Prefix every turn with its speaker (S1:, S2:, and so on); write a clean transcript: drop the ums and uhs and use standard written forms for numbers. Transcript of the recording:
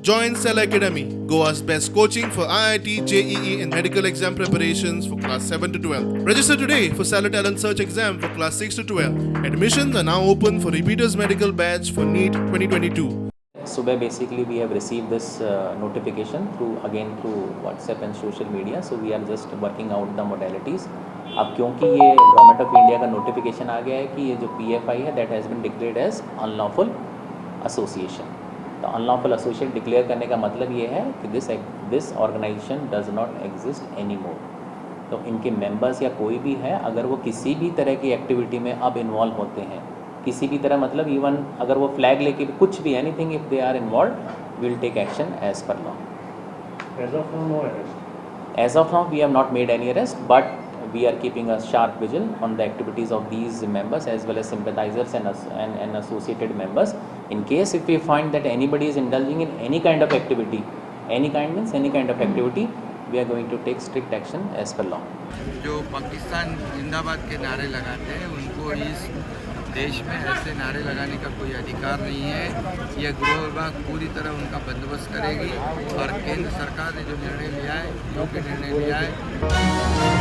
S1: Join Cell Academy, Goa's best coaching for IIT, JEE and medical exam preparations for class 7 to 12. Register today for Cell Talent Search exam for class 6 to 12. Admissions are now open for repeaters medical batch for NEET 2022.
S2: Subai basically we have received this notification through WhatsApp and social media, so we are just working out the modalities. अब क्योंकि ये government of India का notification आ गया है कि ये जो PFI है that has been declared as unlawful association, तो अनलॉफुल एसोसिएशन डिक्लेयर करने का मतलब ये है कि this organisation does not exist any more. तो इनके मेंबर्स या कोई भी है अगर वो किसी भी तरह की एक्टिविटी में अब इन्वॉल्व होते हैं, किसी भी तरह मतलब इवन अगर वो फ्लैग लेके कुछ भी anything if they are involve will take action as per law.
S3: As of now, no arrest.
S2: As of now, we have not made any arrest, but we are keeping a sharp vigil on the activities of these members as well as sympathizers and associated members. In case if we find that anybody is indulging in any kind of activity, any kind means any kind of activity, we are going to take strict action as per law.
S4: जो पाकिस्तान जिंदाबाद के नारे लगाते हैं उनको इस देश में ऐसे नारे लगाने का कोई अधिकार नहीं है। यह गृह विभाग पूरी तरह उनका बंदोबस्त करेगी और केंद्र सरकार ने जो निर्णय लिया है, योग्य निर्णय लिया है।